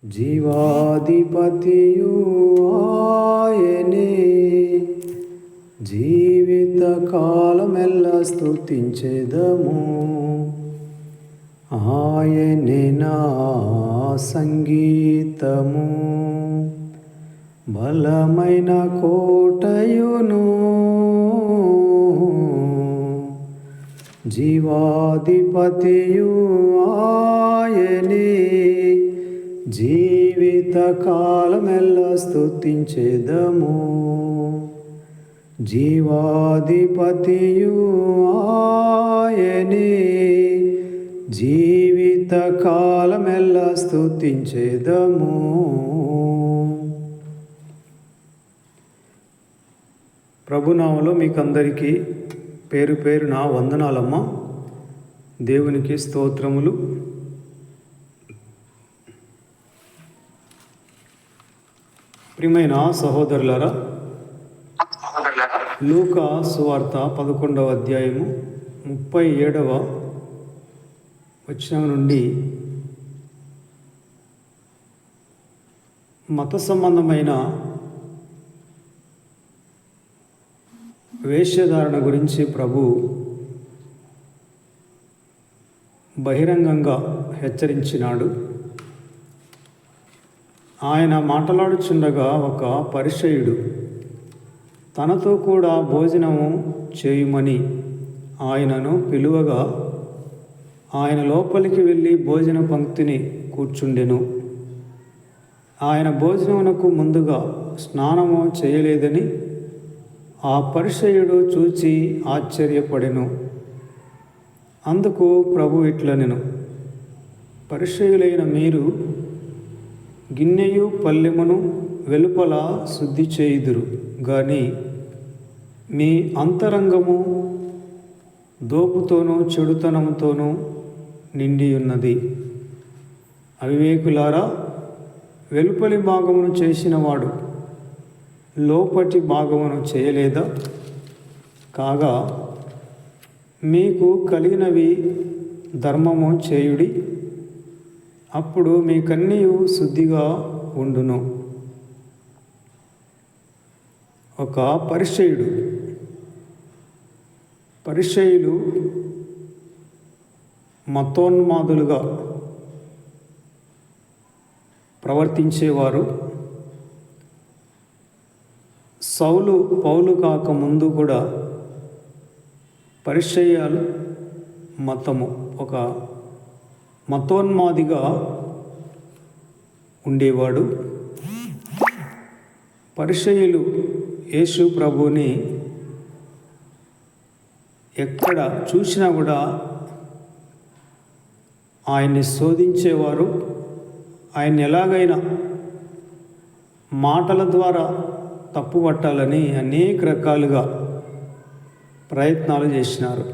జీవాధిపతియు ఆయనే, జీవిత కాలమెల్ల స్తుతించెదము. ఆయనే నా సంగీతము, బలమైన కోటయును. జీవాధిపతియు ఆయనే, జీవిత కాలమెల్ల స్తుతించెదము. జీవాధిపతియు ఆయనే, జీవిత కాలమెల్ల స్తుతించెదము. ప్రభునామలో మీకందరికీ పేరు పేరున వందనాలమ్మ. దేవునికి స్తోత్రములు. ప్రియమైన సహోదరులారా, లూకా సువార్త 11వ అధ్యాయము 37వ వచనం నుండి మత సంబంధమైన వేషధారణ గురించి ప్రభు బహిరంగంగా హెచ్చరించినాడు. ఆయన మాట్లాడుచుండగా ఒక పరిసయ్యుడు తనతో కూడా భోజనము చేయుమని ఆయనను పిలువగా ఆయన లోపలికి వెళ్ళి భోజన పంక్తిని కూర్చుండెను. ఆయన భోజనమునకు ముందుగా స్నానము చేయలేదని ఆ పరిసయ్యుడు చూచి ఆశ్చర్యపడెను. అందుకు ప్రభు ఇట్లనెను, పరిసయ్యులైన మీరు గిన్నెయు పల్లెమును వెలుపల శుద్ధి చేయుదురు గాని మీ అంతరంగము దోపుతోనూ చెడుతనంతోనూ నిండి ఉన్నది. అవివేకులారా, వెలుపలి భాగమును చేసినవాడు లోపటి భాగమును చేయలేదా? కాగా మీకు కలిగినవి ధర్మము చేయుడి, అప్పుడు మీకన్నీయు శుద్ధిగా ఉండును. ఒక పరిసయ్యులు మతోన్మాదులుగా ప్రవర్తించేవారు. పౌలు కాక ముందు కూడా పరిసయ్యుల మతము ఒక మతోన్మాదిగా ఉండేవాడు. పరిసయ్యులు యేసు ప్రభుని ఎక్కడ చూసినా కూడా ఆయన్ని శోధించేవారు. ఆయన్ని ఎలాగైనా మాటల ద్వారా తప్పుపట్టాలని అనేక రకాలుగా ప్రయత్నాలు చేసినారు.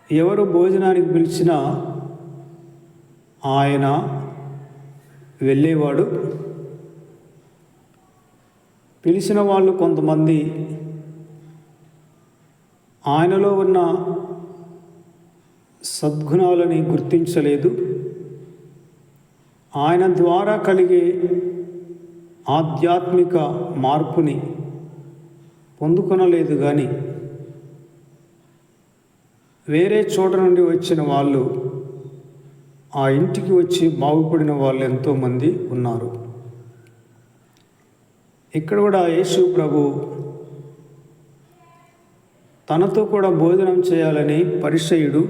ఎవరు భోజనానికి పిలిచినా ఆయన వెళ్ళేవాడు. పిలిచిన వాళ్ళు కొంతమంది ఆయనలో ఉన్న సద్గుణాలని గుర్తించలేదు. ఆయన ద్వారా కలిగే ఆధ్యాత్మిక మార్పుని పొందుకొనలేదు. కానీ వేరే చోట నుండి వచ్చిన వాళ్ళు ఆ ఇంటికి వచ్చి బాగుపడిన వాళ్ళు ఎంతోమంది ఉన్నారు. ఇక్కడ కూడా యేసు ప్రభు తనతో కూడా భోజనం చేయాలని పరిసయ్యుడు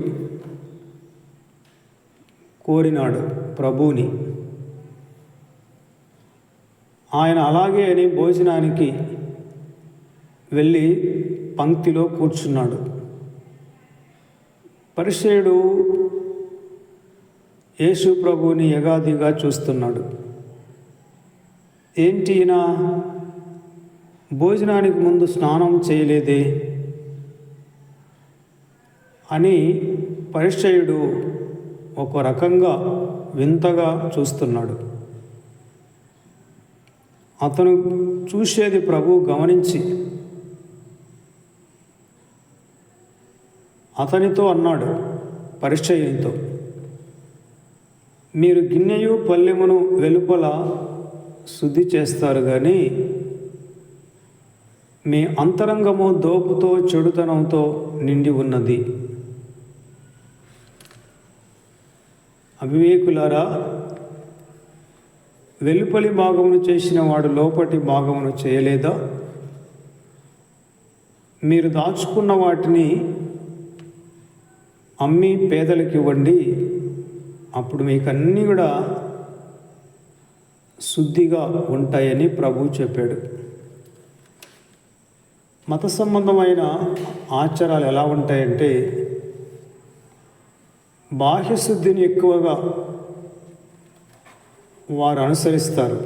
కోరినాడు ప్రభువుని. ఆయన అలాగే అని భోజనానికి వెళ్ళి పంక్తిలో కూర్చున్నాడు. పరిసయ్యుడు యేసు ప్రభువుని యగాదిగా చూస్తున్నాడు. ఏంటి ఈయన భోజనానికి ముందు స్నానం చేయలేదే అని పరిసయ్యుడు ఒక రకంగా వింతగా చూస్తున్నాడు. అతను చూసేది ప్రభు గమనించి అతనితో అన్నాడు, పరిసయ్యునితో, మీరు గిన్నెయు పల్లెమును వెలుపల శుద్ధి చేస్తారు కానీ మీ అంతరంగము దోపుతో చెడుతనంతో నిండి ఉన్నది. అవివేకులారా, వెలుపలి భాగమును చేసిన వాడు లోపటి భాగమును చేయలేదా? మీరు దాచుకున్న వాటిని అమ్మి పేదలకు ఇవ్వండి, అప్పుడు మీకు అన్నీ కూడా శుద్ధిగా ఉంటాయని ప్రభువు చెప్పాడు. మత సంబంధమైన ఆచారాలు ఎలా ఉంటాయంటే, బాహ్య శుద్ధిని ఎక్కువగా వారు అనుసరిస్తారు.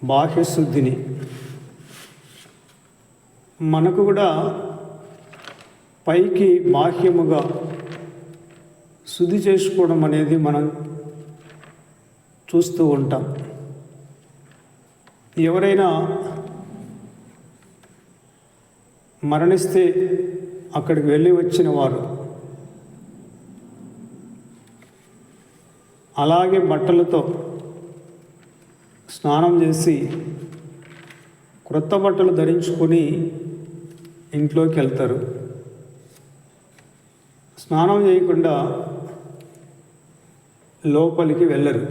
బాహ్య శుద్ధిని మనకు కూడా పైకి బాహ్యముగా శుద్ధి చేసుకోవడం అనేది మనం చూస్తూ ఉంటాం. ఎవరైనా మరణిస్తే అక్కడికి వెళ్ళి వచ్చిన వారు అలాగే బట్టలతో స్నానం చేసి క్రొత్త బట్టలు ధరించుకొని ఇంట్లోకి వెళ్తారు. స్నానం చేయకుండా లోపలికి వెళ్ళరు.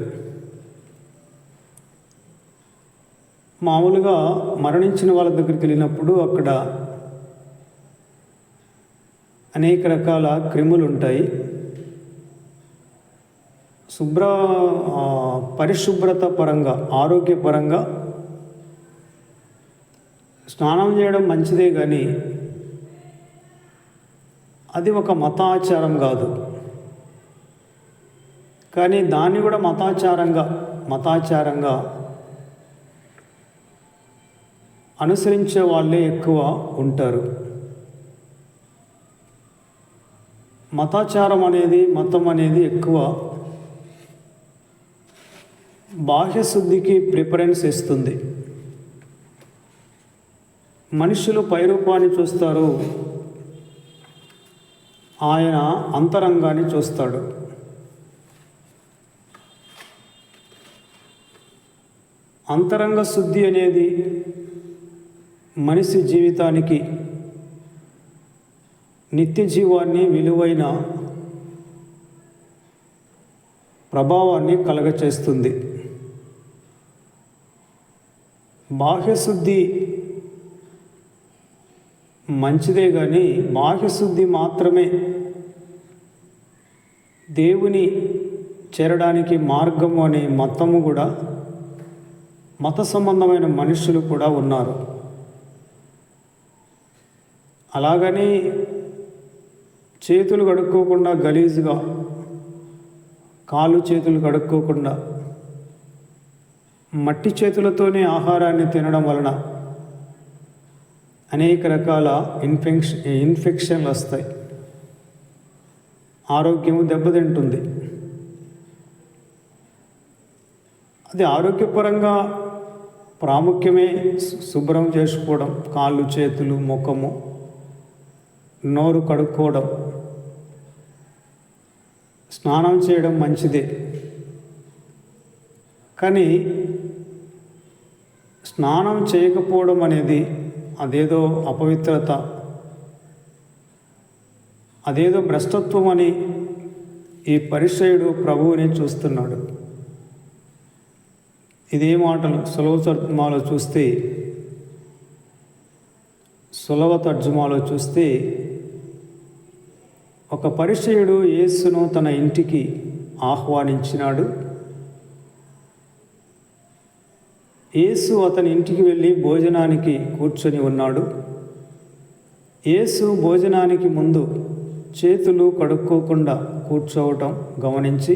మామూలుగా మరణించిన వాళ్ళ దగ్గరికి వెళ్ళినప్పుడు అక్కడ అనేక రకాల క్రిములు ఉంటాయి. పరిశుభ్రత పరంగా, ఆరోగ్యపరంగా స్నానం చేయడం మంచిదే, కానీ అది ఒక మతాచారం కాదు. కానీ దాన్ని కూడా మతాచారంగా అనుసరించే వాళ్ళే ఎక్కువ ఉంటారు. మతాచారం అనేది, మతం అనేది ఎక్కువ బాహ్య శుద్ధికి ప్రిఫరెన్స్ ఇస్తుంది. మనుషులు పైరూపాన్ని చూస్తారు, ఆయన అంతరంగాన్ని చూస్తాడు. అంతరంగ శుద్ధి అనేది మనిషి జీవితానికి నిత్య జీవాన్ని, విలువైన ప్రభావాన్ని కలగచేస్తుంది. బాహ్యశుద్ధి మంచిదే, కానీ బాహ్యశుద్ధి మాత్రమే దేవుని చేరడానికి మార్గం అనే మతము కూడా, మత సంబంధమైన మనుషులు కూడా ఉన్నారు. అలాగని చేతులు కడుక్కోకుండా గలీజుగా, కాళ్ళు చేతులు కడుక్కోకుండా మట్టి చేతులతోనే ఆహారాన్ని తినడం వలన అనేక రకాల ఇన్ఫెక్షన్లు వస్తాయి. ఆరోగ్యము దెబ్బతింటుంది. అది ఆరోగ్యపరంగా ప్రాముఖ్యమే శుభ్రం చేసుకోవడం, కాళ్ళు చేతులు, ముఖము, నోరు కడుక్కోవడం, స్నానం చేయడం మంచిదే. కానీ స్నానం చేయకపోవడం అనేది అదేదో అపవిత్రత, అదేదో భ్రష్టత్వం అని ఈ పరిసయ్యుడు ప్రభువుని చూస్తున్నాడు. ఇదే మాటలు సులభ తర్జుమాలో చూస్తే ఒక పరిసయ్యుడు యేసును తన ఇంటికి ఆహ్వానించినాడు. యేసు అతని ఇంటికి వెళ్ళి భోజనానికి కూర్చొని ఉన్నాడు. యేసు భోజనానికి ముందు చేతులు కడుక్కోకుండా కూర్చోవటం గమనించి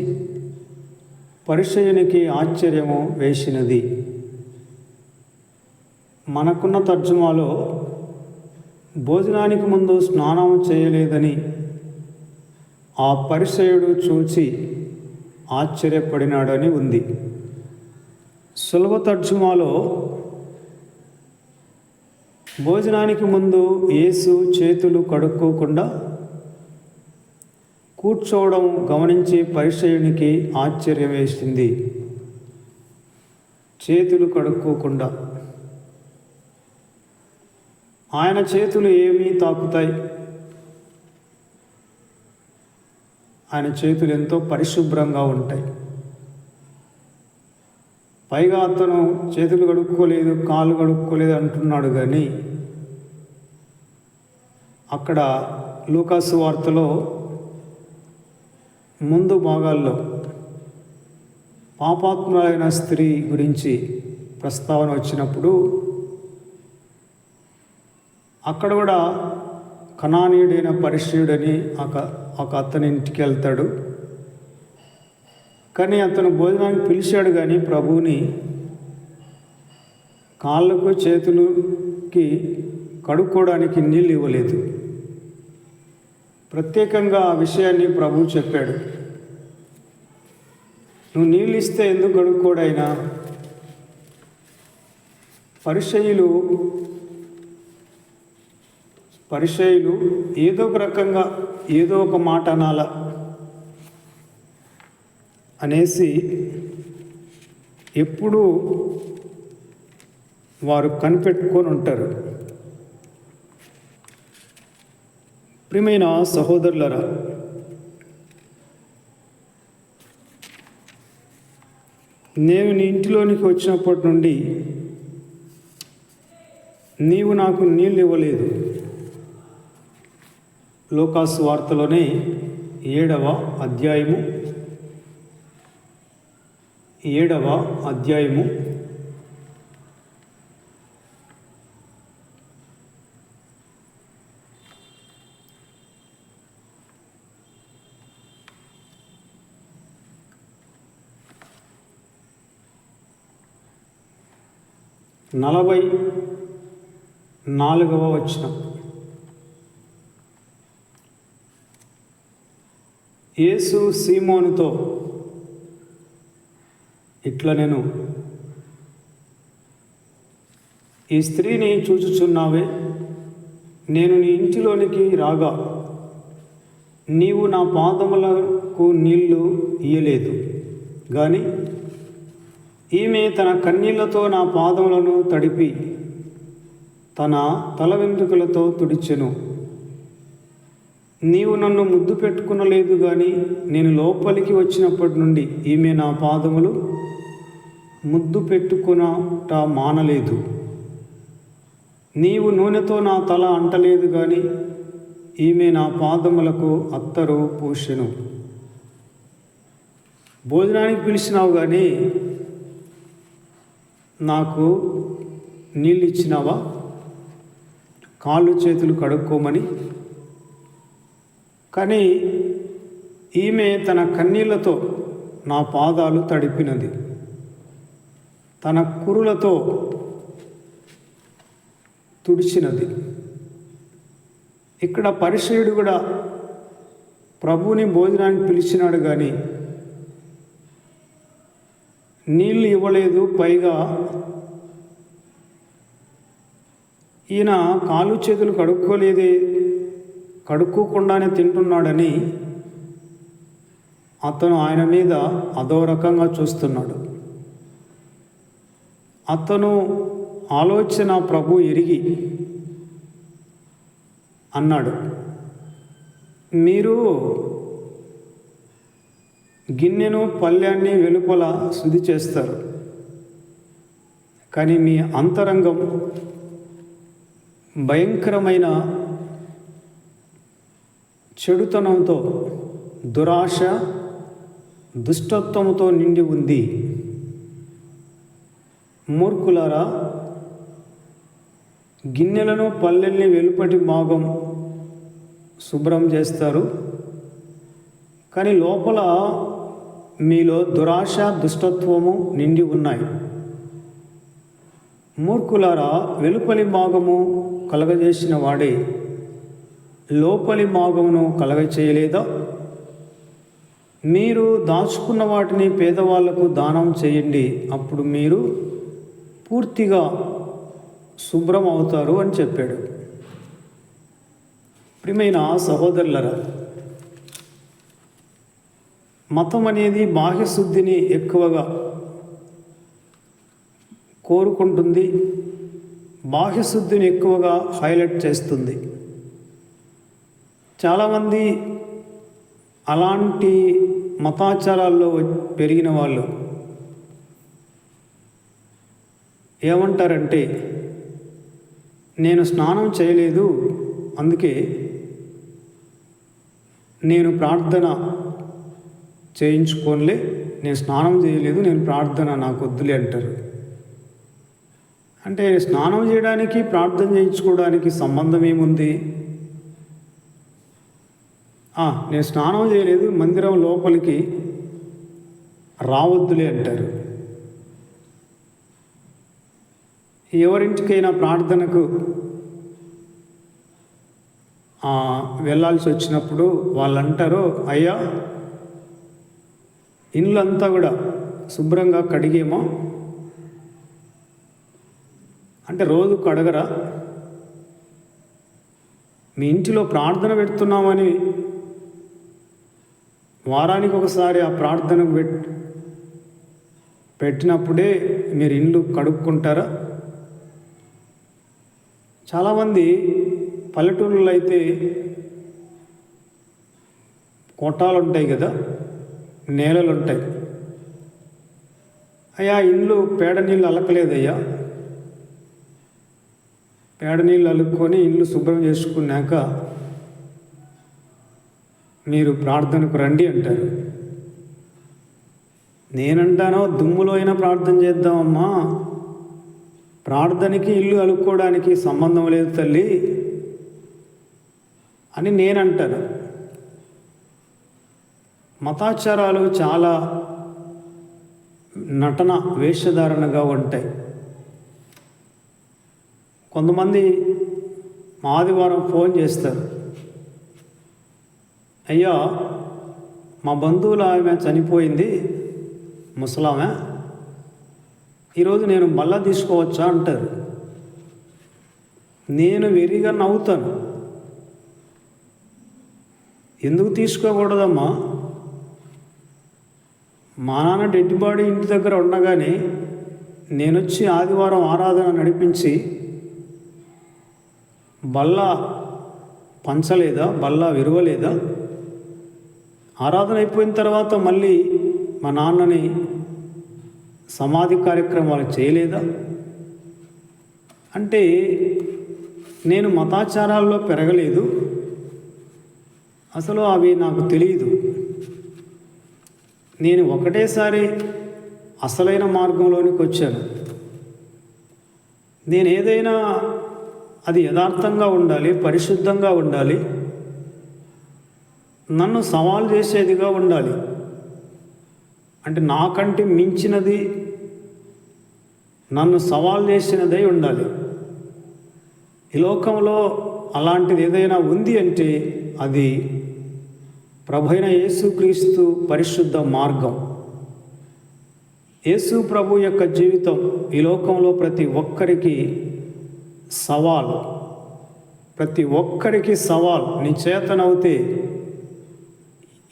పరిసయ్యునికి ఆశ్చర్యము వేసినది. మనకున్న తర్జుమాలో భోజనానికి ముందు స్నానం చేయలేదని ఆ పరిసయ్యుడు చూచి ఆశ్చర్యపడినాడని ఉంది. సులభ తర్జుమాలో భోజనానికి ముందు యేసు చేతులు కడుక్కోకుండా కూర్చోవడం గమనించి పరిసయ్యునికి ఆశ్చర్యం వేసింది. చేతులు కడుక్కోకుండా ఆయన చేతులు ఏమీ తాకుతాయి? ఆయన చేతులు ఎంతో పరిశుభ్రంగా ఉంటాయి. పైగా అతను చేతులు కడుక్కోలేదు, కాళ్ళు కడుక్కోలేదు అంటున్నాడు. కానీ అక్కడ లూకాసు వార్తలో ముందు భాగాల్లో పాపాత్ములైన స్త్రీ గురించి ప్రస్తావన వచ్చినప్పుడు అక్కడ కూడా కనానీయుడైన పరిసయ్యుడని ఒక అతని ఇంటికి వెళ్తాడు. కానీ అతను భోజనానికి పిలిచాడు, కానీ ప్రభువుని కాళ్ళకు చేతులకి కడుక్కోవడానికి నీళ్ళు ఇవ్వలేదు. ప్రత్యేకంగా ఆ విషయాన్ని ప్రభువు చెప్పాడు. నువ్వు నీళ్ళు ఇస్తే ఎందుకు కడుక్కోడైనా? పరిసయ్యులు ఏదో ఒక రకంగా ఏదో ఒక మాట అనాల అనేసి ఎప్పుడూ వారు కనిపెట్టుకొని ఉంటారు. ప్రియమైన సహోదరులారా, నేను నీ ఇంటిలోనికి వచ్చినప్పటి నుండి నీవు నాకు నీళ్ళు ఇవ్వలేదు. లూకాసు వార్తలోనే 7వ అధ్యాయము 44వ వచనం. యేసు సీమోనుతో ఇట్లా, నేను ఈ స్త్రీని చూచుచున్నావే, నేను నీ ఇంటిలోనికి రాగా నీవు నా పాదములకు నీళ్లు ఇయ్యలేదు, కానీ ఈమె తన కన్నీళ్లతో నా పాదములను తడిపి తన తల వెంట్రుకలతో తుడిచెను. నీవు నన్ను ముద్దు పెట్టుకునలేదు, కానీ నేను లోపలికి వచ్చినప్పటి నుండి ఈమె నా పాదములు ముద్దు పెట్టుకునట మానలేదు. నీవు నూనెతో నా తల అంటలేదు, కానీ ఈమె నా పాదములకు అత్తరు పూసెను. భోజనానికి పిలిచినావు, కానీ నాకు నీళ్ళు ఇచ్చినావా? కాళ్ళు చేతులు కడుక్కోమని. కానీ ఈమె తన కన్నీళ్లతో నా పాదాలు తడిపినది, తన కురులతో తుడిచినది. ఇక్కడ పరిసయ్యుడు కూడా ప్రభువుని భోజనానికి పిలిచినాడు, కానీ నీళ్ళు ఇవ్వలేదు. పైగా ఈయన కాళ్ళు చేతులు కడుక్కోకుండానే తింటున్నాడని అతను ఆయన మీద అదో రకంగా చూస్తున్నాడు. అతను ఆలోచన ప్రభు ఎరిగి అన్నాడు, మీరు గిన్నెను పళ్ళాన్ని వెలుపల శుద్ధి చేస్తారు, కానీ మీ అంతరంగం భయంకరమైన చెడుతనంతో, దురాశ, దుష్టత్వంతో నిండి ఉంది. మూర్ఖులారా, గిన్నెలను పల్లెల్ని వెలుపటి భాగం శుభ్రం చేస్తారు, కానీ లోపల మీలో దురాశ, దుష్టత్వము నిండి ఉన్నాయి. మూర్ఖులారా, వెలుపలి భాగము కలగజేసిన వాడే లోపలి భాగమును కలగచేయలేదా? మీరు దాచుకున్న వాటిని పేదవాళ్లకు దానం చేయండి, అప్పుడు మీరు పూర్తిగా శుభ్రం అవుతారు అని చెప్పాడు. ప్రియమైన సహోదరులరా, మతం అనేది బాహ్యశుద్ధిని ఎక్కువగా కోరుకుంటుంది, బాహ్యశుద్ధిని ఎక్కువగా హైలైట్ చేస్తుంది. చాలామంది అలాంటి మతాచారాల్లో పెరిగిన వాళ్ళు ఏమంటారంటే, నేను స్నానం చేయలేదు, అందుకే నేను ప్రార్థన చేయించుకోనిలే, నేను స్నానం చేయలేదు, నేను ప్రార్థన నాకు వద్దులే అంటారు. అంటే స్నానం చేయడానికి ప్రార్థన చేయించుకోవడానికి సంబంధం ఏముంది? నేను స్నానం చేయలేదు, మందిరం లోపలికి రావద్దులే అంటారు. ఎవరింటికైనా ప్రార్థనకు వెళ్ళాల్సి వచ్చినప్పుడు వాళ్ళు అంటారు, అయ్యా ఇల్లు అంతా కూడా శుభ్రంగా కడిగేమో అంటే రోజు కడగరా? మీ ఇంటిలో ప్రార్థన పెడుతున్నామని వారానికి ఒకసారి ఆ ప్రార్థనకు పెట్టినప్పుడే మీరు ఇల్లు కడుక్కుంటారా? చాలామంది పల్లెటూళ్ళలో అయితే కోటాలు ఉంటాయి కదా, నేలలు ఉంటాయి. అయ్యా ఇల్లు పేడ నీళ్ళు అలకలేదయ్యా, పేడ నీళ్ళు అలుక్కొని ఇల్లు శుభ్రం చేసుకున్నాక మీరు ప్రార్థనకు రండి అంటారు. నేనంటానో దుమ్ములో అయినా ప్రార్థన చేద్దామమ్మా, ప్రార్థనకి ఇల్లు అలుక్కోవడానికి సంబంధం లేదు తల్లి అని నేనంటాను. మతాచారాలు చాలా నటన వేషధారణగా ఉంటాయి. కొంతమంది ఆదివారం ఫోన్ చేస్తారు, అయ్యా మా బంధువులు ఆమె చనిపోయింది, ముసలామె, ఈరోజు నేను బల్ల తీసుకోవచ్చా అంటారు. నేను వెరిగా నవ్వుతాను. ఎందుకు తీసుకోకూడదమ్మా? మా నాన్న డెడ్ బాడీ ఇంటి దగ్గర ఉండగానే నేనొచ్చి ఆదివారం ఆరాధన నడిపించి బల్ల పంచలేదా, బల్ల విరవలేదా? ఆరాధన అయిపోయిన తర్వాత మళ్ళీ మా నాన్నని సమాధి కార్యక్రమాలు చేయలేదా? అంటే నేను మతాచారాల్లో పెరగలేదు, అసలు అవి నాకు తెలియదు. నేను ఒకటేసారి అసలైన మార్గంలోనికి వచ్చాను. నేను ఏదైనా అది యథార్థంగా ఉండాలి, పరిశుద్ధంగా ఉండాలి, నన్ను సవాల్ చేసేదిగా ఉండాలి. అంటే నాకంటే మించినది, నన్ను సవాల్ చేసినదై ఉండాలి. ఈ లోకంలో అలాంటిది ఏదైనా ఉంది అంటే అది ప్రభువైన యేసుక్రీస్తు పరిశుద్ధ మార్గం. యేసు ప్రభు యొక్క జీవితం ఈ లోకంలో ప్రతి ఒక్కరికి సవాల్, ప్రతి ఒక్కరికి సవాల్. నీ చేతనవుతే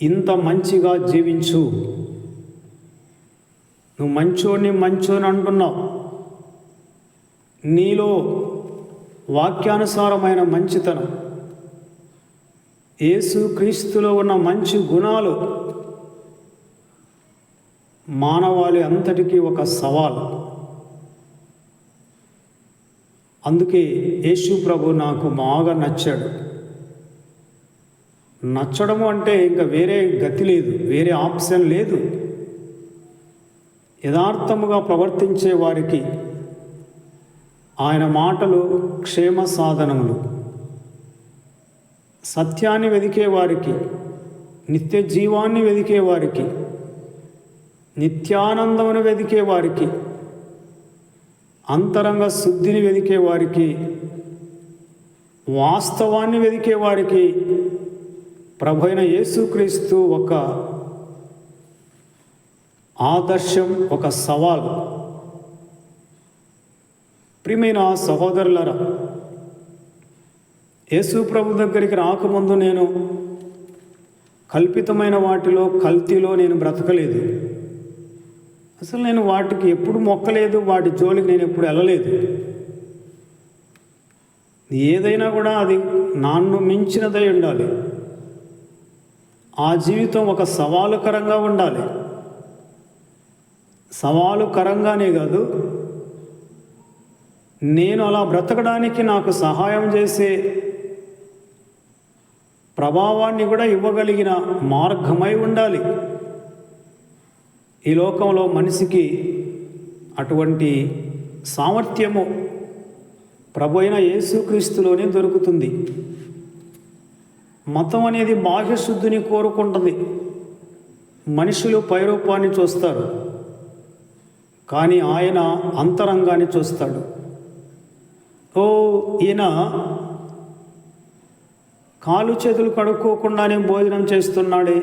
ఇంత మంచిగా జీవించు, నువ్వు మంచోని అంటున్నావు, నీలో వాక్యానుసారమైన మంచితనం, యేసు క్రీస్తులో ఉన్న మంచి గుణాలు మానవాళి అంతటికీ ఒక సవాల్. అందుకే యేసు ప్రభు నాకు బాగా నచ్చాడు. నచ్చడము అంటే ఇంకా వేరే గతి లేదు, వేరే ఆప్షన్ లేదు. యథార్థముగా ప్రవర్తించే వారికి ఆయన మాటలు క్షేమ సాధనములు. సత్యాన్ని వెదికే వారికి, నిత్య జీవాన్ని వెదికే వారికి, నిత్యానందమును వెదికే వారికి, అంతరంగ శుద్ధిని వెదికే వారికి, వాస్తవాన్ని వెదికే వారికి ప్రభువైన యేసుక్రీస్తు ఒక ఆదర్శం, ఒక సవాల్. ప్రియమైన సహోదరులారా, యేసు ప్రభు దగ్గరికి రాకముందు నేను కల్పితమైన వాటిలో, కల్తీలో నేను బ్రతకలేదు. అసలు నేను వాటికి ఎప్పుడు మొక్కలేదు, వాటి జోలికి నేను ఎప్పుడు వెళ్ళలేదు. ఏదైనా కూడా అది నన్ను మించినదై ఉండాలి. ఆ జీవితం ఒక సవాలుకరంగా ఉండాలి. సవాలుకరంగానే కాదు, నేను అలా బ్రతకడానికి నాకు సహాయం చేసే ప్రభావాన్ని కూడా ఇవ్వగలిగిన మార్గమై ఉండాలి. ఈ లోకంలో మనిషికి అటువంటి సామర్థ్యము ప్రభు అయిన యేసుక్రీస్తులోనే దొరుకుతుంది. మతం అనేది బాహ్య శుద్ధిని కోరుకుంటుంది. మనుషులు పైరూపాన్ని చూస్తారు, కానీ ఆయన అంతరంగాన్ని చూస్తాడు. ఈయన కాళ్ళు చేతులు కడుక్కోకుండానే భోజనం చేస్తున్నాడే,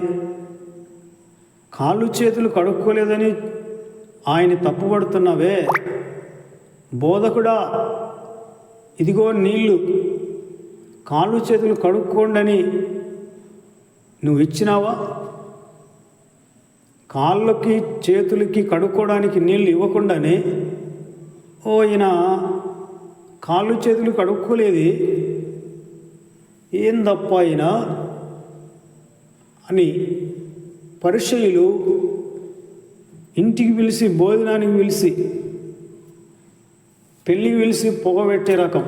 కాళ్ళు చేతులు కడుక్కోలేదని ఆయన తప్పుపడుతున్నావే, బోధకుడా ఇదిగో నీళ్ళు, కాళ్ళు చేతులు కడుక్కోండని నువ్వు ఇచ్చినావా? కాళ్ళకి చేతులకి కడుక్కోవడానికి నీళ్ళు ఇవ్వకుండానే ఈయన కాళ్ళు చేతులు కడుక్కోలేది ఏందప్ప ఆయన అని పరిసయ్యులు ఇంటికి పిలిచి, భోజనానికి పిలిచి, పెళ్ళికి పిలిచి పొగబెట్టే రకం.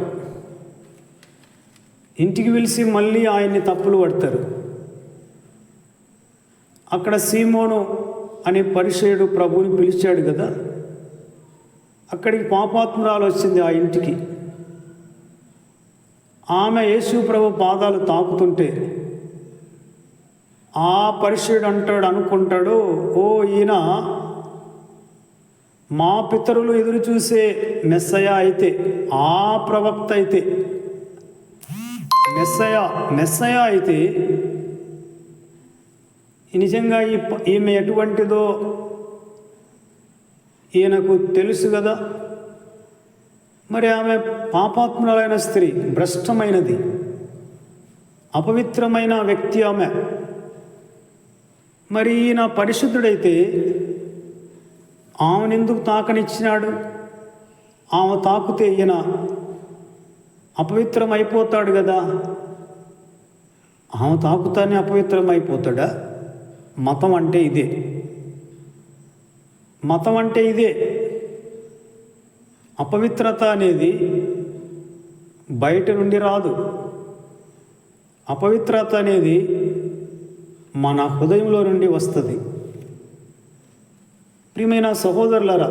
ఇంటికి పిలిచి మళ్ళీ ఆయన్ని తప్పులు పడతారు. అక్కడ సీమోను అనే పరిసయ్యుడు ప్రభువుని పిలిచాడు కదా, అక్కడికి పాపాత్మురాలు వచ్చింది ఆ ఇంటికి. ఆమె యేసు ప్రభు పాదాలు తాకుతుంటే ఆ పరిసయ్యుడు అనుకుంటాడు, ఈయన మా పితరులు ఎదురు చూసే మెస్సయా అయితే, ఆ ప్రవక్త అయితే, మెస్సయా అయితే నిజంగా ఈమె ఎటువంటిదో ఈయనకు తెలుసు కదా. మరి ఆమె పాపాత్మురాలైన స్త్రీ, భ్రష్టమైనది, అపవిత్రమైన వ్యక్తి ఆమె. మరి ఈయన పరిశుద్ధుడైతే ఆమెనెందుకు తాకనిచ్చినాడు? ఆమె తాకుతే ఈయన అపవిత్రం అయిపోతాడు కదా. ఆమె తాకుతానే అపవిత్రం అయిపోతాడా? మతం అంటే ఇదే. మతం అంటే ఇదే. అపవిత్రత అనేది బయట నుండి రాదు. అపవిత్రత అనేది మన హృదయంలో నుండి వస్తుంది. ప్రియమైన సహోదరులారా,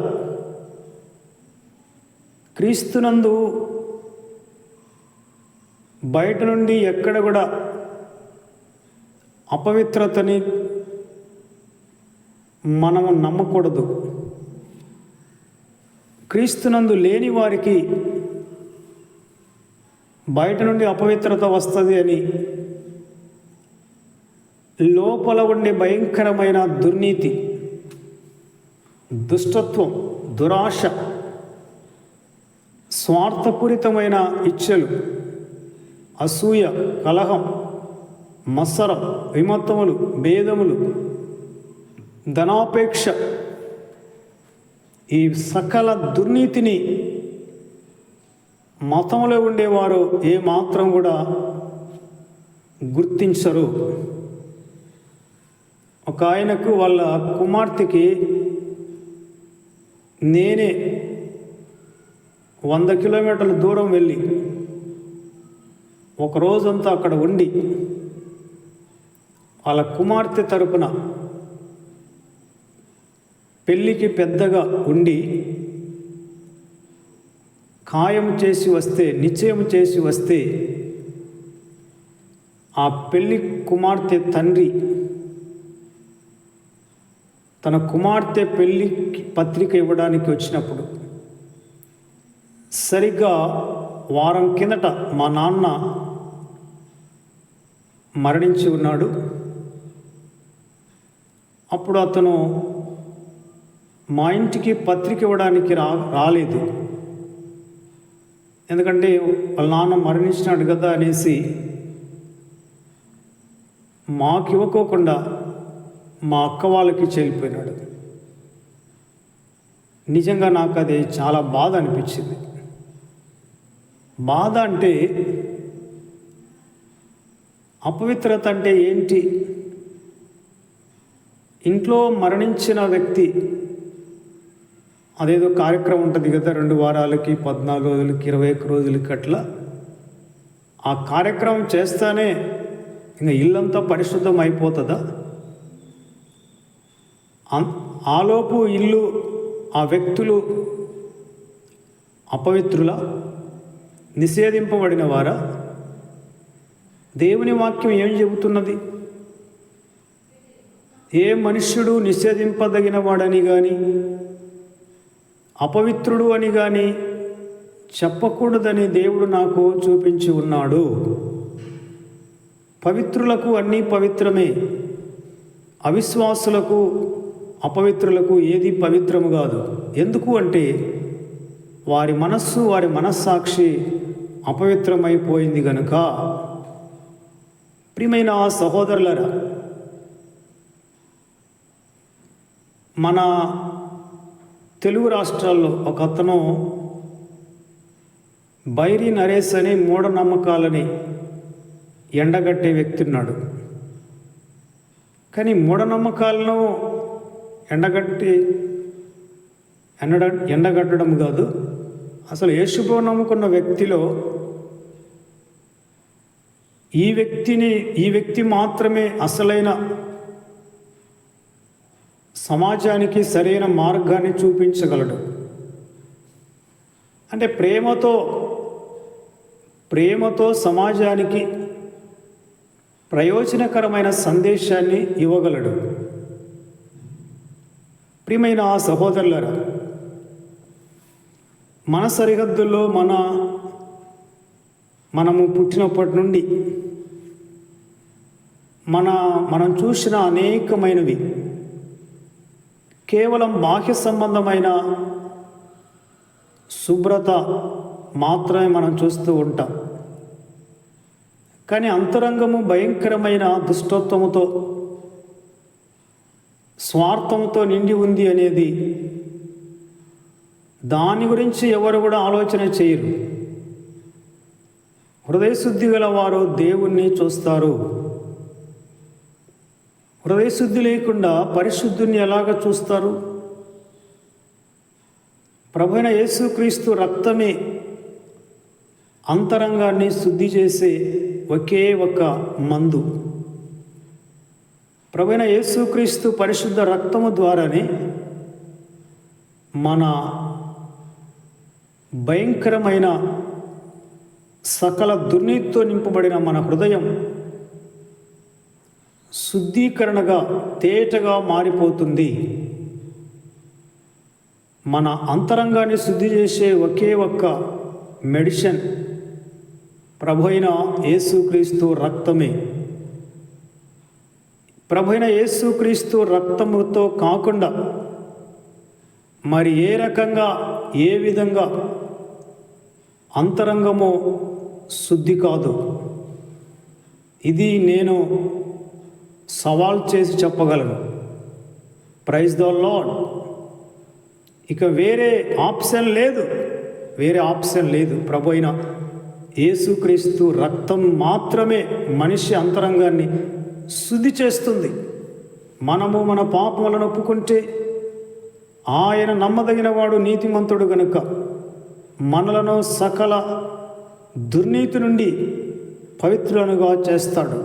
క్రీస్తునందు బయట నుండి ఎక్కడ కూడా అపవిత్రతని మనము నమ్మకూడదు. క్రీస్తునందు లేని వారికి బయట నుండి అపవిత్రత వస్తుంది అని, లోపల ఉండే భయంకరమైన దుర్నీతి, దుష్టత్వం, దురాశ, స్వార్థపూరితమైన ఇచ్చలు, అసూయ, కలహం, మత్సరం, విమత్తములు, భేదములు, ధనాపేక్ష, ఈ సకల దుర్నీతిని మతంలో ఉండేవారు ఏమాత్రం కూడా గుర్తించరు. ఒక ఆయనకు వాళ్ళ కుమార్తెకి నేనే 100 కిలోమీటర్ల దూరం వెళ్ళి ఒక రోజంతా అక్కడ ఉండి వాళ్ళ కుమార్తె తరపున పెళ్ళికి పెద్దగా ఉండి ఖాయం చేసి వస్తే, నిశ్చయం చేసి వస్తే, ఆ పెళ్ళి కుమార్తె తండ్రి తన కుమార్తె పెళ్ళి పత్రిక ఇవ్వడానికి వచ్చినప్పుడు, సరిగ్గా వారం కిందట మా నాన్న మరణించి ఉన్నాడు. అప్పుడు అతను మా ఇంటికి పత్రిక ఇవ్వడానికి రాలేదు. ఎందుకంటే వాళ్ళ నాన్న మరణించినాడు కదా అనేసి మాకు ఇవ్వకోకుండా మా అక్క వాళ్ళకి చెల్లిపోయినాడు. నిజంగా నాకు అది చాలా బాధ అనిపించింది. బాధ అంటే అపవిత్రత అంటే ఏంటి? ఇంట్లో మరణించిన వ్యక్తి, అదేదో కార్యక్రమం ఉంటుంది కదా, 2 వారాలకి 14 రోజులకి 21 రోజులకి అట్లా. ఆ కార్యక్రమం చేస్తానే ఇంకా ఇల్లంతా పరిశుద్ధం అయిపోతుందా? ఆలోపు ఇల్లు, ఆ వ్యక్తులు అపవిత్రుల, నిషేధింపబడిన వారా? దేవుని వాక్యం ఏం చెబుతున్నది? ఏ మనుష్యుడు నిషేధింపదగిన వాడని కానీ అపవిత్రుడు అని కానీ చెప్పకూడదని దేవుడు నాకు చూపించి ఉన్నాడు. పవిత్రులకు అన్నీ పవిత్రమే, అవిశ్వాసులకు అపవిత్రులకు ఏది పవిత్రము కాదు. ఎందుకు అంటే వారి మనస్సు, వారి మనస్సాక్షి అపవిత్రమైపోయింది గనుక. ప్రియమైన సహోదరులారా, మన తెలుగు రాష్ట్రాల్లో ఒక అతను బైరి నరేష్ అని మూఢనమ్మకాలని ఎండగట్టే వ్యక్తి ఉన్నాడు. కానీ మూఢనమ్మకాలను ఎండగట్టడం కాదు, అసలు యేసుప్రభువు నమ్ముకున్న వ్యక్తిలో ఈ వ్యక్తి మాత్రమే అసలైన సమాజానికి సరైన మార్గాన్ని చూపించగలడు. అంటే ప్రేమతో సమాజానికి ప్రయోజనకరమైన సందేశాన్ని ఇవ్వగలడు. ప్రియమైన సహోదరులారా, మన సరిహద్దుల్లో మనము పుట్టినప్పటి నుండి మనం చూసిన అనేకమైనవి కేవలం బాహ్య సంబంధమైన శుభ్రత మాత్రమే మనం చూస్తూ ఉంటాం. కానీ అంతరంగము భయంకరమైన దుష్టత్వముతో, స్వార్థంతో నిండి ఉంది అనేది దాని గురించి ఎవరు కూడా ఆలోచన చేయరు. హృదయశుద్ధి గల వారు దేవుణ్ణి చూస్తారు. హృదయశుద్ధి లేకుండా పరిశుద్ధుని ఎలాగ చూస్తారు? ప్రభువైన యేసుక్రీస్తు రక్తమే అంతరంగాన్ని శుద్ధి చేసే ఒకే ఒక మందు. ప్రభువైన యేసుక్రీస్తు పరిశుద్ధ రక్తము ద్వారానే మన భయంకరమైన సకల దుర్నీతితో నింపబడిన మన హృదయం శుద్ధీకరణగా, తేటగా మారిపోతుంది. మన అంతరంగాన్ని శుద్ధి చేసే ఒకే ఒక్క మెడిసిన్ ప్రభువైన యేసుక్రీస్తు రక్తమే. ప్రభువైన యేసుక్రీస్తు రక్తముతో కాకుండా మరి ఏ రకంగా, ఏ విధంగా అంతరంగము శుద్ధి కాదు. ఇది నేను సవాల్ చేసి చెప్పగలను. Praise the Lord. ఇక వేరే ఆప్షన్ లేదు. ప్రభు అయిన యేసుక్రీస్తు రక్తం మాత్రమే మనిషి అంతరంగాన్ని శుద్ధి చేస్తుంది. మనము మన పాపములను ఒప్పుకుంటే ఆయన నమ్మదగిన వాడు, నీతిమంతుడు గనుక మనలను సకల దుర్నీతి నుండి పవిత్రులనుగా చేస్తాడు.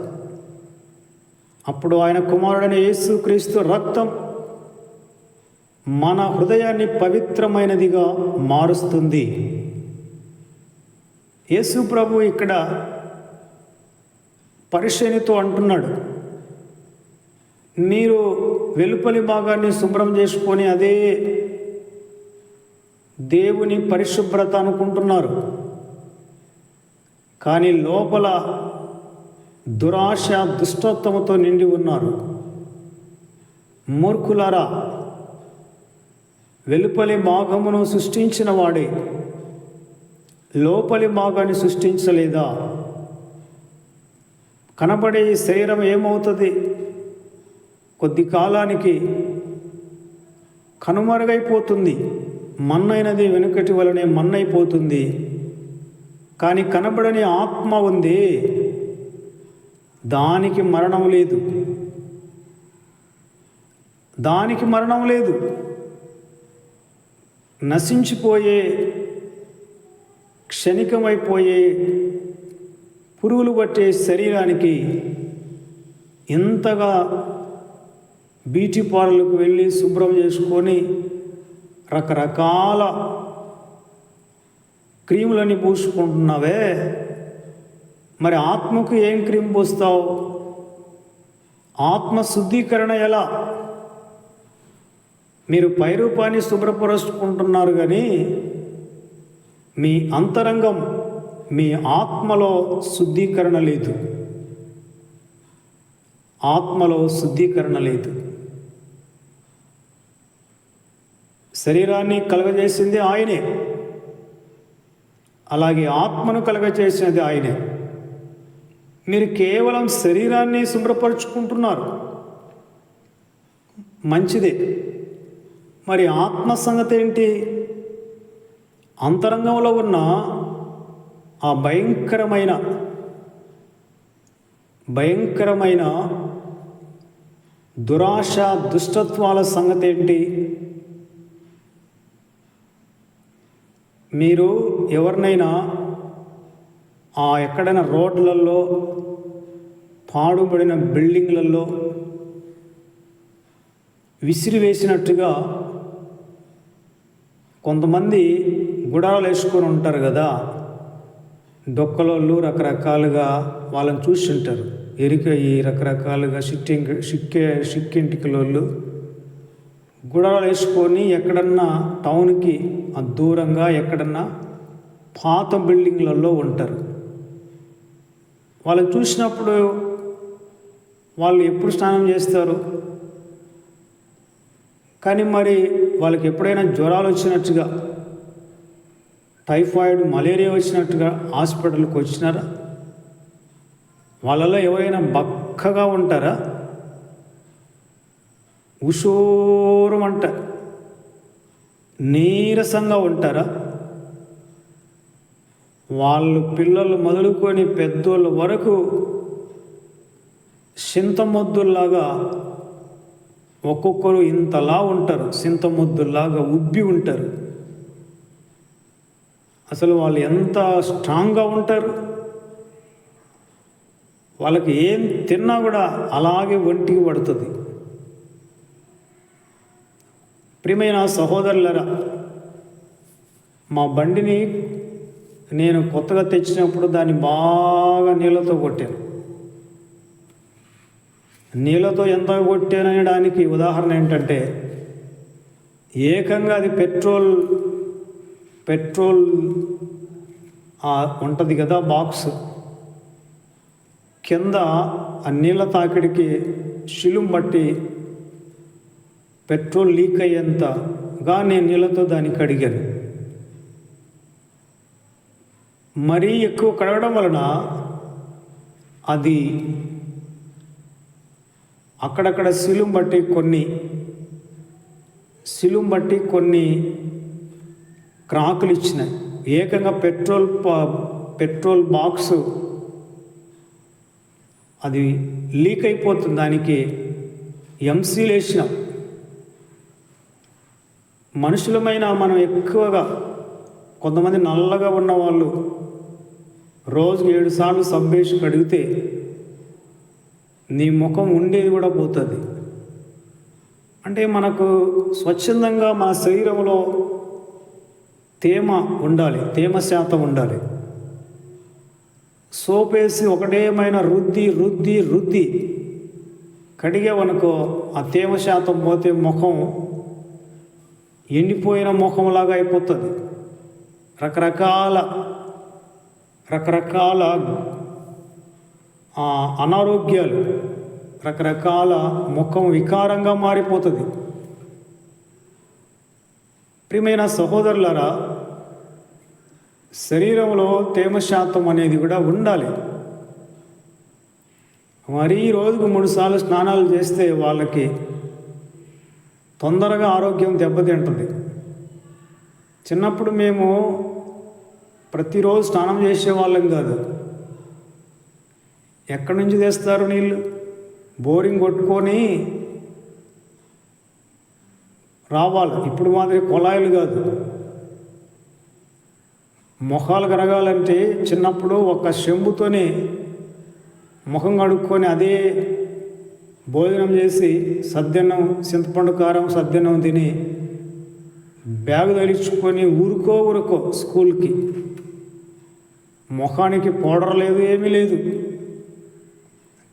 అప్పుడు ఆయన కుమారుడైన యేసుక్రీస్తు రక్తం మన హృదయాన్ని పవిత్రమైనదిగా మారుస్తుంది. యేసు ప్రభు ఇక్కడ పరిశీలితో అంటున్నాడు, మీరు వెలుపలి భాగాన్ని శుభ్రం చేసుకొని అదే దేవుని పరిశుభ్రత అనుకుంటున్నారు, కానీ లోపల దురాశ, దుష్టత్వముతో నిండి ఉన్నారు. మూర్ఖులారా, వెలుపలి భాగమును సృష్టించిన వాడే లోపలి భాగాన్ని సృష్టించలేదా? కనబడే ఈ శరీరం ఏమవుతుంది? కొద్ది కాలానికి కనుమరుగైపోతుంది. మన్నైనది వెనుకటి వలనే మన్నైపోతుంది. కానీ కనబడని ఆత్మ ఉంది, దానికి మరణం లేదు. దానికి మరణం లేదు. నశించిపోయే, క్షణికమైపోయే, పురుగులు పట్టే శరీరానికి ఇంతగా బ్యూటీ పార్లర్లకు వెళ్ళి శుభ్రం చేసుకొని రకరకాల క్రీములని పూసుకుంటున్నావే, మరి ఆత్మకు ఏం క్రీమ్ పూస్తావు? ఆత్మ శుద్ధీకరణ ఎలా? మీరు పైరూపాన్ని శుభ్రపరుచుకుంటున్నారు, కానీ మీ అంతరంగం, మీ ఆత్మలో శుద్ధీకరణ లేదు. ఆత్మలో శుద్ధీకరణ లేదు. శరీరాన్ని కలగజేసింది ఆయనే, అలాగే ఆత్మను కలగజేసినది ఆయనే. మీరు కేవలం శరీరాన్ని శుభ్రపరుచుకుంటున్నారు, మంచిదే. మరి ఆత్మ సంగతి ఏంటి? అంతరంగంలో ఉన్న ఆ భయంకరమైన దురాశ, దుష్టత్వాల సంగతి ఏంటి? మీరు ఎవరినైనా ఎక్కడైనా రోడ్లలో, పాడుబడిన బిల్డింగ్లలో విసిరివేసినట్టుగా కొంతమంది గుడారాలు వేసుకొని ఉంటారు కదా, డొక్కలోళ్ళు రకరకాలుగా వాళ్ళని చూసి ఉంటారు. ఈ రకరకాలుగా సిక్కింటికలోళ్ళు గుడారాలు వేసుకొని ఎక్కడన్నా టౌన్కి దూరంగా ఎక్కడన్నా పాత బిల్డింగ్లలో ఉంటారు. వాళ్ళని చూసినప్పుడు వాళ్ళు ఎప్పుడు స్నానం చేస్తారు? కానీ మరి వాళ్ళకి ఎప్పుడైనా జ్వరాలు వచ్చినట్టుగా, టైఫాయిడ్, మలేరియా వచ్చినట్టుగా హాస్పిటల్కి వచ్చినారా? వాళ్ళలో ఎవరైనా బక్కగా ఉంటారా? ఉషోరమంట నీరసంగా ఉంటారా? వాళ్ళు పిల్లలు మొదలుకొని పెద్దోళ్ళ వరకు సింతమొద్దుల్లాగా ఒక్కొక్కరు ఇంతలా ఉంటారు, సింతమొద్దుల్లాగా ఉబ్బి ఉంటారు. అసలు వాళ్ళు ఎంత స్ట్రాంగ్గా ఉంటారు. వాళ్ళకి ఏం తిన్నా కూడా అలాగే ఒంటికి పడుతుంది. ప్రియమైన సహోదరులరా, మా బండిని నేను కొత్తగా తెచ్చినప్పుడు దాన్ని బాగా నీళ్ళతో కొట్టాను. నీళ్ళతో ఎంత కొట్టాననడానికి ఉదాహరణ ఏంటంటే, ఏకంగా అది పెట్రోల్ ఉంటుంది కదా బాక్స్, కింద ఆ నీళ్ళ తాకిడికి శిలుం బట్టి పెట్రోల్ లీక్ అయ్యేంతగా నేను నీళ్ళతో దాన్ని కడిగాను. మరీ ఎక్కువ కడగడం వలన అది అక్కడక్కడ శిలుం బట్టి కొన్ని క్రాకులు ఇచ్చినాయి. ఏకంగా పెట్రోల్ బాక్సు అది లీక్ అయిపోతుంది. దానికి ఎంసీలు వేసినాం. మనుషులమైన మనం ఎక్కువగా, కొంతమంది నల్లగా ఉన్న వాళ్ళు రోజుకి 7 సార్లు సబ్బేసి కడిగితే నీ ముఖం ఉండేది కూడా పోతుంది. అంటే మనకు స్వచ్ఛందంగా మన శరీరంలో తేమ ఉండాలి, తేమ శాతం ఉండాలి. సోపేసి ఒకటేమైనా రుద్ది కడిగేవనుకో ఆ తేమ శాతం పోతే ముఖం ఎండిపోయిన ముఖంలాగా అయిపోతుంది. రకరకాల అనారోగ్యాలు, రకరకాల ముఖం వికారంగా మారిపోతుంది. ప్రియమైన సహోదరులారా, శరీరంలో తేమ శాతం అనేది కూడా ఉండాలి. మరీ రోజుకు 3 సార్లు స్నానాలు చేస్తే వాళ్ళకి తొందరగా ఆరోగ్యం దెబ్బతింటుంది. చిన్నప్పుడు మేము ప్రతిరోజు స్నానం చేసేవాళ్ళం కాదు. ఎక్కడి నుంచి తెస్తారు నీళ్ళు? బోరింగ్ కొట్టుకొని రావాలి. ఇప్పుడు మాదిరి కుళాయిలు కాదు. మొహాలు కడగాలంటే చిన్నప్పుడు ఒక చెంబుతోనే ముఖం కడుక్కొని అదే భోజనం చేసి సద్దన్నం, చింతపండు కారం సద్దన్నం తిని బ్యాగు ధరించుకొని ఊరుకో స్కూల్కి. ముఖానికి పౌడర్ లేదు, ఏమీ లేదు.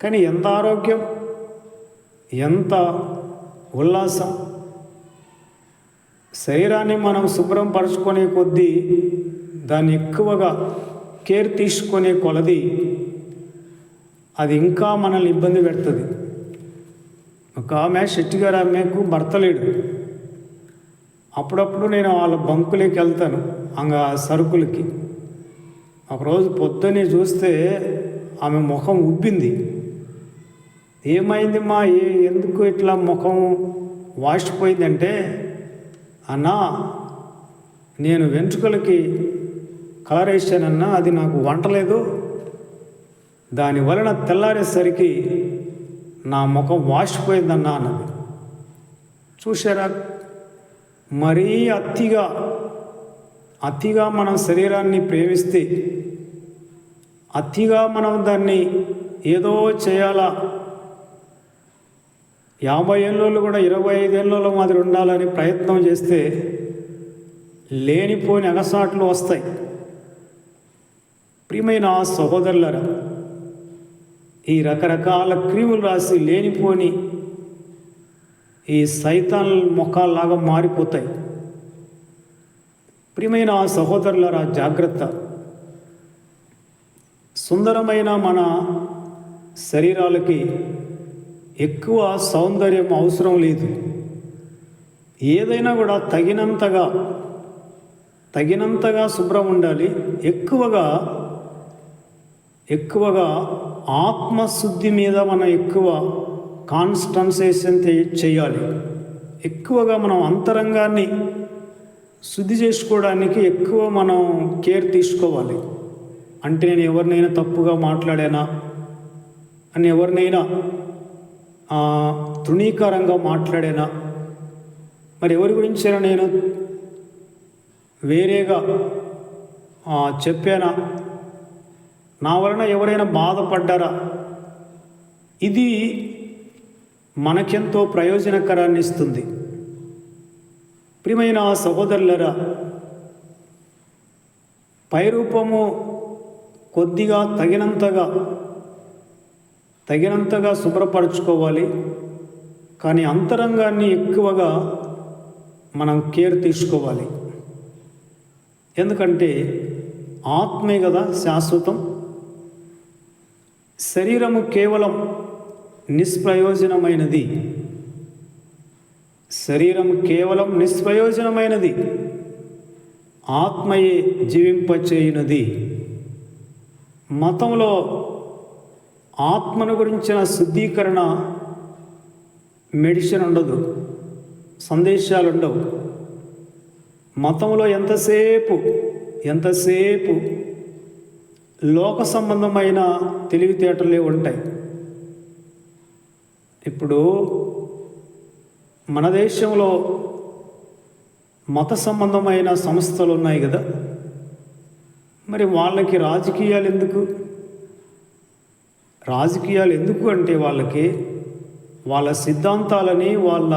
కానీ ఎంత ఆరోగ్యం, ఎంత ఉల్లాసం. శరీరాన్ని మనం శుభ్రం పరుచుకునే కొద్దీ, దాన్ని ఎక్కువగా కేర్ తీసుకునే కొలది అది ఇంకా మనల్ని ఇబ్బంది పెడుతుంది. ఒక ఆమె శెట్టిగారు, ఆమెకు భర్త లేడు. అప్పుడప్పుడు నేను వాళ్ళ బంకులోకి వెళ్తాను సరుకులకి. ఒకరోజు పొద్దున్నే చూస్తే ఆమె ముఖం ఉబ్బింది. ఏమైంది మా, ఎందుకు ఇట్లా ముఖం వాసిపోయిందంటే, అన్నా నేను వెంట్రుకలకి కలర్ వేసానన్నా, అది నాకు వంటలేదు, దాని వలన తెల్లారేసరికి నా ముఖం వాసిపోయిందన్నా అన్నది. చూసారా, మరీ అతిగా మనం శరీరాన్ని ప్రేమిస్తే, అతిగా మనం దాన్ని ఏదో చేయాలా, 50 ఏళ్ళు కూడా 25 ఏళ్ళ మాదిరి ఉండాలని ప్రయత్నం చేస్తే లేనిపోని అగసాట్లు వస్తాయి. ప్రియమైన సహోదరులారా, ఈ రకరకాల క్రీములు రాసి లేనిపోని ఈ సైతాన్ మొక్కల్లాగా మారిపోతాయి. ప్రియమైన సహోదరులారా, జాగ్రత్త. సుందరమైన మన శరీరాలకి ఎక్కువ సౌందర్యం అవసరం లేదు. ఏదైనా కూడా తగినంతగా శుభ్రం ఉండాలి. ఎక్కువగా ఆత్మశుద్ధి మీద మనం ఎక్కువ కాన్సంట్రేషన్ చేయాలి. ఎక్కువగా మనం అంతరంగాన్ని శుద్ధి చేసుకోవడానికి ఎక్కువ మనం కేర్ తీసుకోవాలి. అంటే నేను ఎవరినైనా తప్పుగా మాట్లాడానా అని, ఎవరినైనా తృణీకరంగా మాట్లాడానా, మరి ఎవరి గురించైనా నేను వేరేగా చెప్పానా, నా వలన ఎవరైనా బాధపడ్డారా, ఇది మనకెంతో ప్రయోజనకరాన్ని ఇస్తుంది. ప్రియమైన సహోదరులరా, పైరూపము కొద్దిగా తగినంతగా శుభ్రపరచుకోవాలి. కానీ అంతరంగాన్ని ఎక్కువగా మనం కేర్ తీసుకోవాలి. ఎందుకంటే ఆత్మే కదా శాశ్వతం. శరీరము కేవలం నిష్ప్రయోజనమైనది. ఆత్మయే జీవింపచేయునది. మతంలో ఆత్మను గురించిన శుద్ధీకరణ మెడిసిన్ ఉండదు, సందేశాలు ఉండవు. మతంలో ఎంతసేపు లోక సంబంధమైన తెలివితేటలే ఉంటాయి. ఇప్పుడు మన దేశంలో మత సంబంధమైన సంస్థలు ఉన్నాయి కదా, మరి వాళ్ళకి రాజకీయాలు ఎందుకు అంటే, వాళ్ళకి వాళ్ళ సిద్ధాంతాలని, వాళ్ళ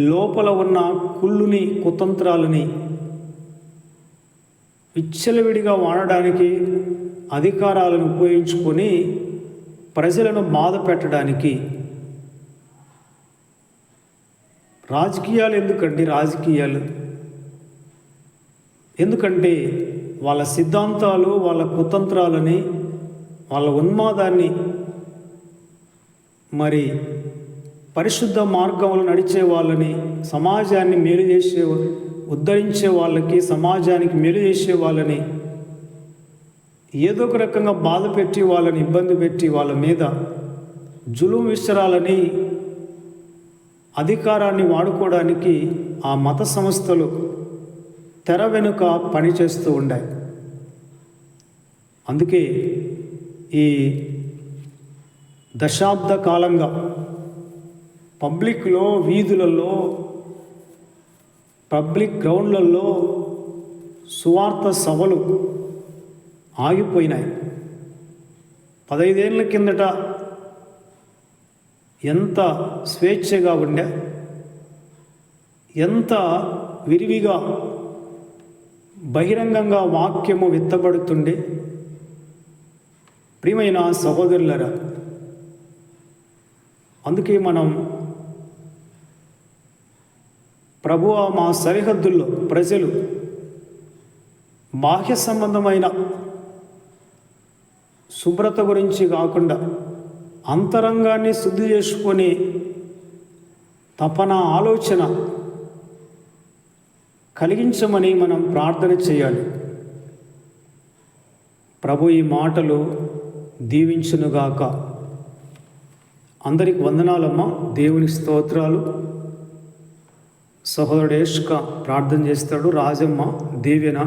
లోపల ఉన్న కుళ్ళుని, కుతంత్రాలని విచ్చలవిడిగా వాడడానికి, అధికారాలను ఉపయోగించుకొని ప్రజలను బాధ పెట్టడానికి. రాజకీయాలు ఎందుకంటే వాళ్ళ సిద్ధాంతాలు, వాళ్ళ కుతంత్రాలని, వాళ్ళ ఉన్మాదాన్ని, మరి పరిశుద్ధ మార్గంలో నడిచే వాళ్ళని, సమాజాన్ని ఉద్ధరించే వాళ్ళకి, సమాజానికి మేలు చేసే వాళ్ళని ఏదో ఒక రకంగా బాధ పెట్టి వాళ్ళని ఇబ్బంది పెట్టి వాళ్ళ మీద జులుం విసరాలని అధికారాన్ని వాడుకోవడానికి ఆ మత సంస్థలు తెర వెనుక పనిచేస్తూ ఉన్నాయి. అందుకే ఈ దశాబ్ద కాలంగా పబ్లిక్లో, వీధులలో, పబ్లిక్ గ్రౌండ్లలో సువార్త సభలు ఆగిపోయినాయి. 15 ఏళ్ళ కిందట ఎంత స్వేచ్ఛగా ఉండే, ఎంత విరివిగా బహిరంగంగా వాక్యము విత్తబడుతుండే. ప్రియమైన సహోదరులరా, అందుకే మనం ప్రభువా మా సరిహద్దుల్లో ప్రజలు బాహ్య సంబంధమైన శుభ్రత గురించి కాకుండా అంతరంగాన్ని శుద్ధి చేసుకొని తపన, ఆలోచన కలిగించమని మనం ప్రార్థన చేయాలి. ప్రభు ఈ మాటలు దీవించునుగాక. అందరికి వందనాలమ్మా, దేవుని స్తోత్రాలు. సహోదరుడు ఏష్క ప్రార్థన చేస్తాడు. రాజమ్మ దీవెన